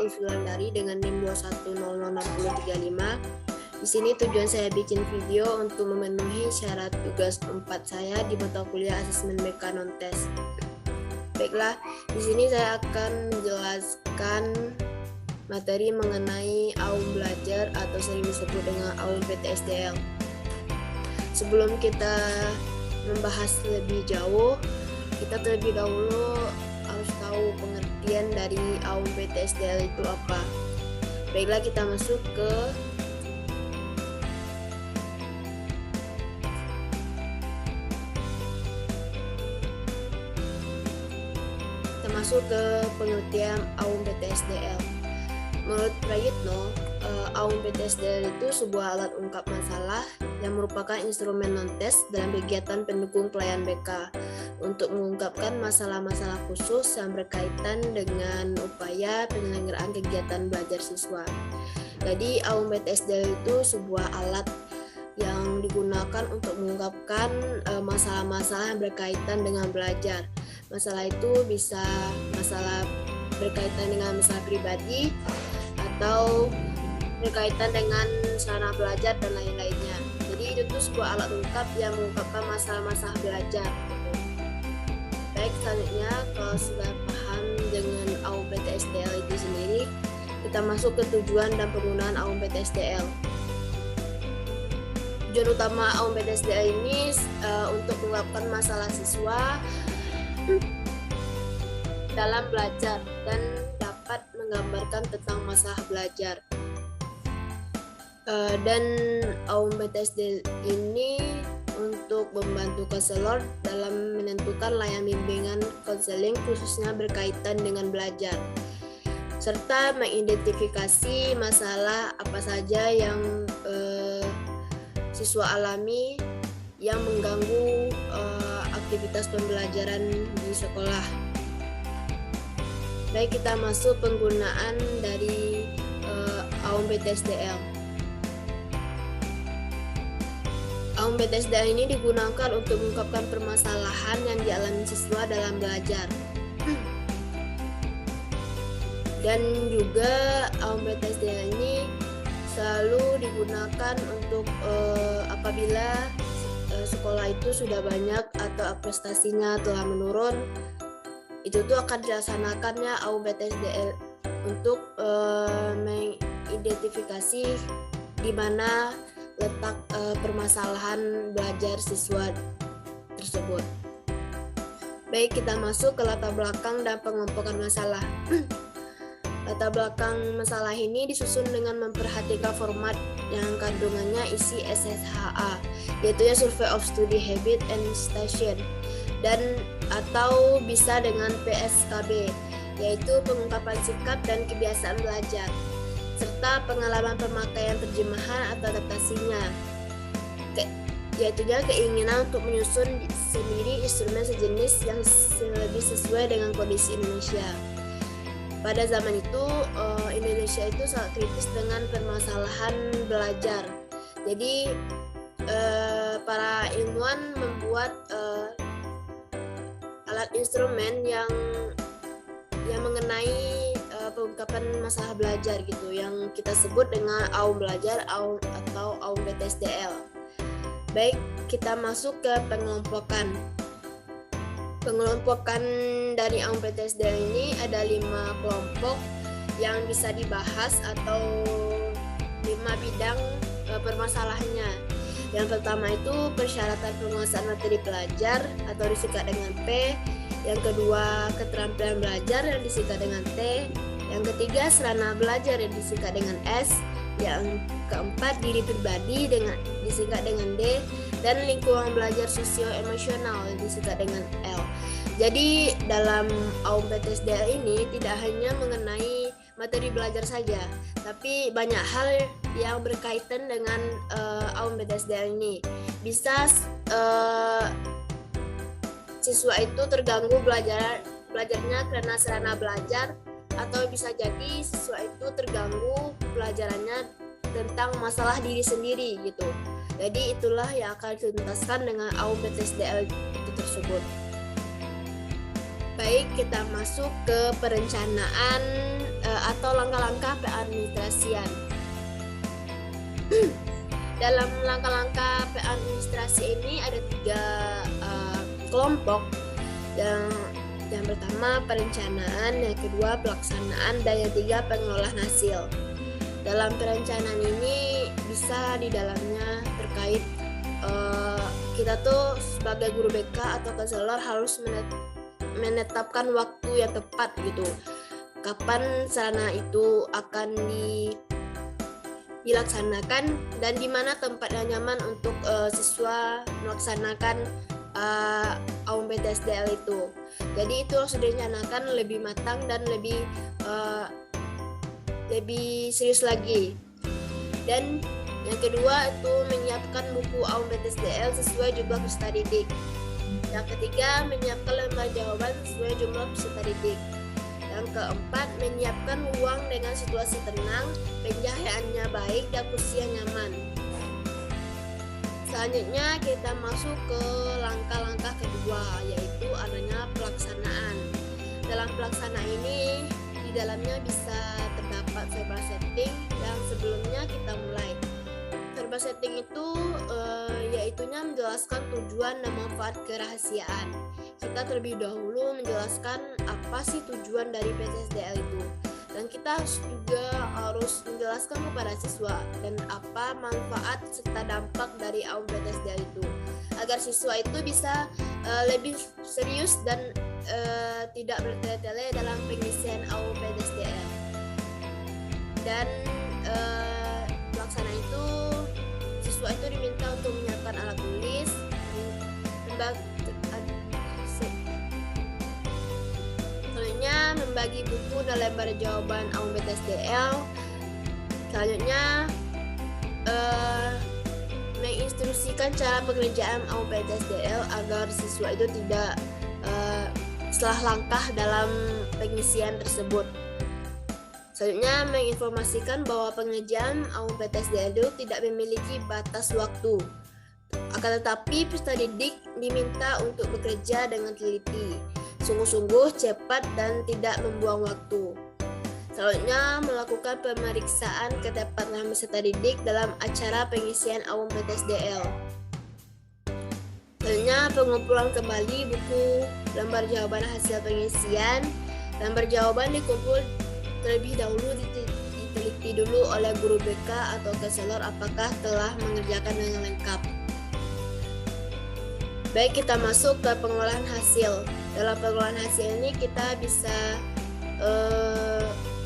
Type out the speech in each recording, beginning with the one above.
Agung Sulandari dengan NIM 2100635. Di sini tujuan saya bikin video untuk memenuhi syarat tugas 4 saya di mata kuliah asesmen BK non-tes. Baiklah, di sini saya akan menjelaskan materi mengenai AUM belajar atau sering disebut dengan AUM PTSDL. Sebelum kita membahas lebih jauh, kita terlebih dahulu harus tahu pengertian dari AUM PTSDL itu apa. Baiklah, kita masuk ke pengertian AUM PTSDL. Menurut Prayitno, AUM PTSDL itu sebuah alat ungkap masalah yang merupakan instrumen non-tes dalam kegiatan pendukung pelayan BK untuk mengungkapkan masalah-masalah khusus yang berkaitan dengan upaya penyelenggaraan kegiatan belajar siswa. Jadi AUM PTSDL itu sebuah alat yang digunakan untuk mengungkapkan masalah-masalah yang berkaitan dengan belajar. Masalah itu bisa masalah berkaitan dengan masalah pribadi atau berkaitan dengan sarana belajar dan lain-lainnya. Jadi itu tuh sebuah alat ungkap yang mengungkapkan masalah-masalah belajar. Baik, selanjutnya kalau sudah paham dengan AUM PTSDL itu sendiri, kita masuk ke tujuan dan penggunaan AUM PTSDL. Tujuan utama AUM PTSDL ini untuk mengungkapkan masalah siswa dalam belajar dan dapat menggambarkan tentang masalah belajar. Dan AUM PTSDL ini untuk membantu konselor dalam menentukan layanan bimbingan konseling khususnya berkaitan dengan belajar, serta mengidentifikasi masalah apa saja yang siswa alami yang mengganggu aktivitas pembelajaran di sekolah. Baik, kita masuk penggunaan dari AUM PTSDL. AUM PTSDL ini digunakan untuk mengungkapkan permasalahan yang dialami siswa dalam belajar. Dan juga AUM PTSDL ini selalu digunakan untuk apabila sekolah itu sudah banyak atau prestasinya telah menurun, itu tuh akan dilaksanakannya AUM PTSDL untuk mengidentifikasi di mana letak permasalahan belajar siswa tersebut. Baik, kita masuk ke latar belakang dan pengelompokan masalah. Latar belakang masalah ini disusun dengan memperhatikan format yang kandungannya isi SSHA, yaitu Survey of Study Habit and Station, dan atau bisa dengan PSKB, yaitu pengungkapan sikap dan kebiasaan belajar, serta pengalaman pemakaian terjemahan atau adaptasinya, yaitu keinginan untuk menyusun sendiri instrumen sejenis yang lebih sesuai dengan kondisi Indonesia. Pada zaman itu, Indonesia itu sangat kritis dengan permasalahan belajar. Jadi, para ilmuwan membuat alat instrumen yang mengenai pengungkapan masalah belajar gitu, yang kita sebut dengan AUM belajar atau AUM PTSDL. Baik, kita masuk ke pengelompokan. Pengelompokan dari AUM PTSDL ini ada 5 kelompok yang bisa dibahas atau 5 bidang permasalahannya. Yang pertama itu persyaratan penguasaan materi pelajar atau disingkat dengan P. Yang kedua, keterampilan belajar yang disingkat dengan T. Yang ketiga, sarana belajar yang disingkat dengan S. Yang keempat, diri pribadi disingkat dengan D. Dan lingkungan belajar sosio-emosional yang disingkat dengan L. Jadi dalam AUM PTSDL ini tidak hanya mengenai materi belajar saja, tapi banyak hal yang berkaitan dengan AUM PTSDL ini. Bisa siswa itu terganggu belajarnya karena sarana belajar, atau bisa jadi siswa itu terganggu pelajarannya tentang masalah diri sendiri gitu. Jadi itulah yang akan dituntaskan dengan AUM PTSDL itu tersebut. Baik, kita masuk ke perencanaan atau langkah-langkah pengadministrasian. Dalam langkah-langkah pengadministrasi ini ada 3 kelompok. Yang pertama perencanaan, yang kedua pelaksanaan, dan yang ketiga pengelolaan hasil. Dalam perencanaan ini bisa di dalamnya terkait kita tuh sebagai guru BK atau konselor harus menetapkan waktu yang tepat gitu. Kapan sarana itu akan dilaksanakan dan di mana tempat yang nyaman untuk siswa melaksanakan AUMPTSDL itu. Jadi itu harus direncanakan lebih matang dan lebih serius lagi. Dan yang kedua itu menyiapkan buku AUMPTSDL sesuai jumlah peserta didik. Yang ketiga, menyiapkan lembar jawaban sesuai jumlah peserta didik. Yang keempat, menyiapkan ruang dengan situasi tenang, pencahayaannya baik, dan kursi yang nyaman. Selanjutnya kita masuk ke langkah-langkah kedua, yaitu adanya pelaksanaan. Dalam pelaksanaan ini, di dalamnya bisa terdapat verbal setting yang sebelumnya kita mulai. Verbal setting itu yaitunya menjelaskan tujuan dan manfaat kerahasiaan. Kita terlebih dahulu menjelaskan apa sih tujuan dari PTSDL itu. Dan kita juga harus menjelaskan kepada siswa dan apa manfaat serta dampak dari AUMPTSDL itu, agar siswa itu bisa lebih serius dan tidak bertele-tele dalam pengisian AUMPTSDL. Dan pelaksanaan itu siswa itu diminta untuk menyiapkan alat tulis, membagi buku dan lembar jawaban AUMPTSDL. Selanjutnya menginstruksikan cara pengerjaan AUMPTSDL agar siswa itu tidak salah langkah dalam pengisian tersebut. Selanjutnya menginformasikan bahwa pengerjaan AUMPTSDL itu tidak memiliki batas waktu. Akan tetapi peserta didik diminta untuk bekerja dengan teliti, sungguh-sungguh, cepat, dan tidak membuang waktu. Selanjutnya melakukan pemeriksaan ketepatan peserta didik dalam acara pengisian AUMPTSDL. Selanjutnya pengumpulan kembali buku lembar jawaban hasil pengisian. Lembar jawaban dikumpul terlebih dahulu, diteliti dulu oleh guru BK atau konselor apakah telah mengerjakan dengan lengkap. Baik, kita masuk ke pengelolaan hasil. Dalam pengelolaan hasil ini kita bisa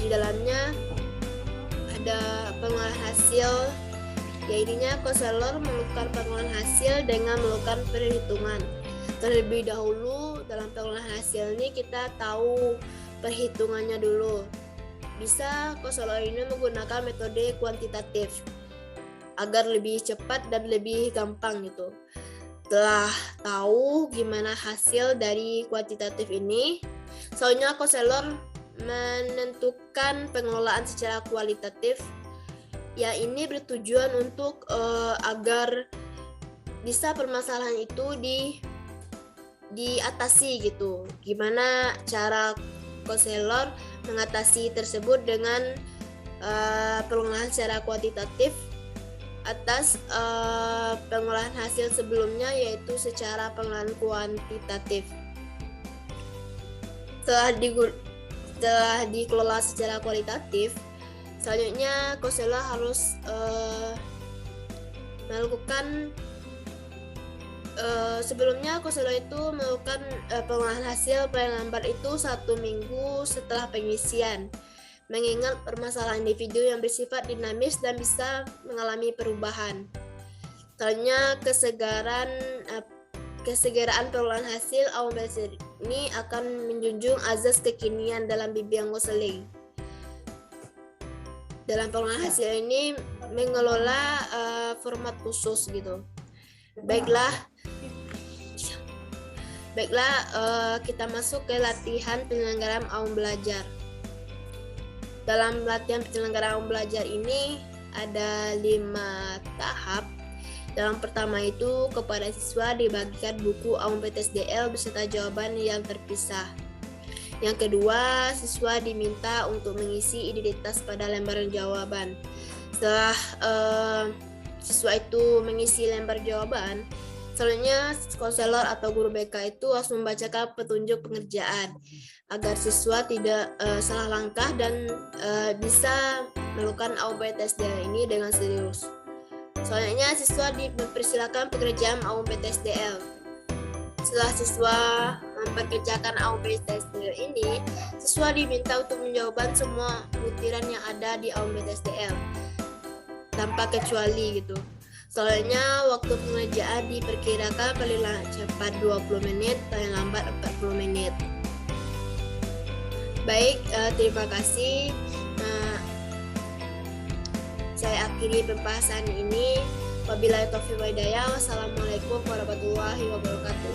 di dalamnya ada pengelolaan hasil, yaitu konselor melakukan pengelolaan hasil dengan melakukan perhitungan. Terlebih dahulu dalam pengelolaan hasil ini kita tahu perhitungannya dulu. Bisa konselor ini menggunakan metode kuantitatif agar lebih cepat dan lebih gampang gitu. Setelah tahu gimana hasil dari kuantitatif ini, selanjutnya konselor menentukan pengelolaan secara kualitatif. Ya, ini bertujuan untuk agar bisa permasalahan itu diatasi gitu. Gimana cara konselor mengatasi tersebut dengan pengelolaan secara kuantitatif atas pengolahan hasil sebelumnya, yaitu secara pengelolaan kuantitatif. Setelah dikelola secara kualitatif, selanjutnya konselor harus melakukan sebelumnya konselor itu melakukan pengolahan hasil lembar itu 1 minggu setelah pengisian, mengingat permasalahan individu yang bersifat dinamis dan bisa mengalami perubahan. Selanjutnya kesegeraan pengelolaan hasil AUMPTSDL ini akan menjunjung azas kekinian dalam bimbingan konseling. Dalam pengelolaan hasil ini mengelola format khusus gitu. Baiklah, kita masuk ke latihan penyelenggaraan AUM Belajar. Dalam latihan penyelenggaraan belajar ini ada 5 tahap. Dalam pertama itu kepada siswa dibagikan buku AUMPTSDL beserta jawaban yang terpisah. Yang kedua, siswa diminta untuk mengisi identitas pada lembar jawaban. Setelah siswa itu mengisi lembar jawaban, selanjutnya konselor atau guru BK itu harus membacakan petunjuk pengerjaan agar siswa tidak salah langkah dan bisa melakukan AUPTSDL ini dengan serius. Selanjutnya siswa dipersilakan pekerjaan AUPTSDL. Setelah siswa memperkerjakan AUPTSDL ini, siswa diminta untuk menjawab semua butiran yang ada di AUPTSDL tanpa kecuali gitu. Selanjutnya waktu pengerjaan diperkirakan paling cepat 20 menit, paling lambat 40 menit. Baik, terima kasih. Saya akhiri pembahasan ini. Wabillahi taufiq wal hidayah. Wassalamualaikum warahmatullahi wabarakatuh.